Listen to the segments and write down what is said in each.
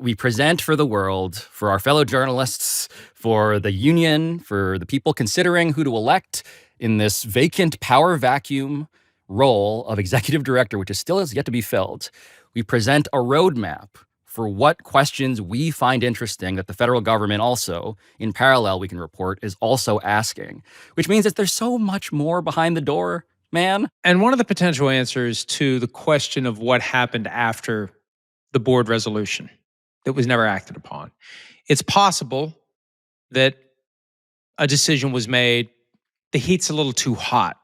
we present for the world, for our fellow journalists, for the union, for the people considering who to elect in this vacant power vacuum role of executive director, which is still has yet to be filled. We present a roadmap for what questions we find interesting that the federal government also, in parallel, we can report, is also asking, which means that there's so much more behind the door, man. And one of the potential answers to the question of what happened after the board resolution that was never acted upon, it's possible that a decision was made, the heat's a little too hot.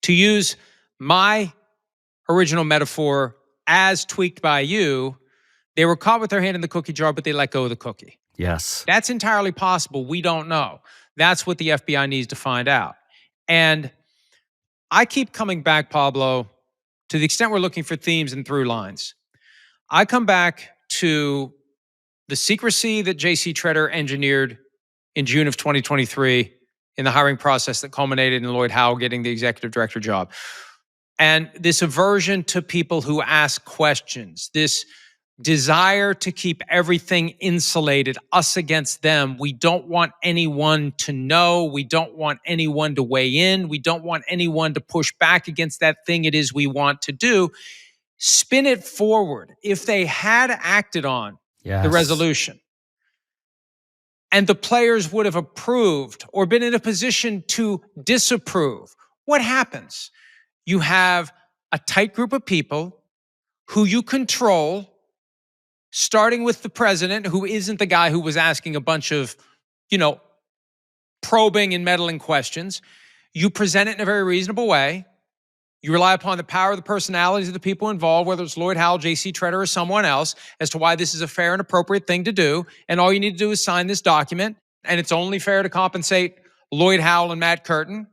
To use my original metaphor as tweaked by you, they were caught with their hand in the cookie jar, but they let go of the cookie. Yes. That's entirely possible. We don't know. That's what the FBI needs to find out. And I keep coming back, Pablo, to the extent we're looking for themes and through lines. I come back to the secrecy that J.C. Treader engineered in June of 2023 in the hiring process that culminated in Lloyd Howell getting the executive director job. And this aversion to people who ask questions, this desire to keep everything insulated, us against them. We don't want anyone to know. We don't want anyone to weigh in. We don't want anyone to push back against that thing it is we want to do. Spin it forward. If they had acted on the resolution and the players would have approved or been in a position to disapprove, what happens? You have a tight group of people who you control, starting with the president, who isn't the guy who was asking a bunch of, probing and meddling questions. You present it in a very reasonable way. You rely upon the power of the personalities of the people involved, whether it's Lloyd Howell, J.C. Treader, or someone else, as to why this is a fair and appropriate thing to do. And all you need to do is sign this document. And it's only fair to compensate Lloyd Howell and Matt Curtin.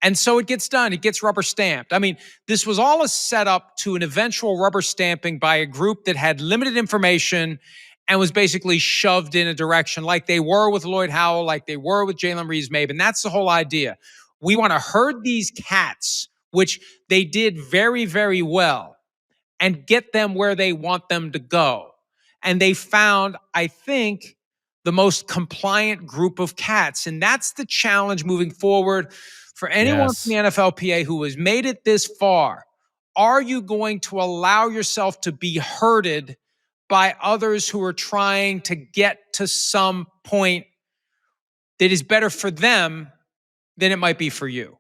And so it gets done. It gets rubber stamped. I mean, this was all a setup to an eventual rubber stamping by a group that had limited information and was basically shoved in a direction like they were with Lloyd Howell, like they were with Jalen Reeves-Mabe. And that's the whole idea. We want to herd these cats, which they did very, very well, and get them where they want them to go. And they found, I think, the most compliant group of cats. And that's the challenge moving forward for anyone from the NFLPA who has made it this far. Are you going to allow yourself to be herded by others who are trying to get to some point that is better for them than it might be for you?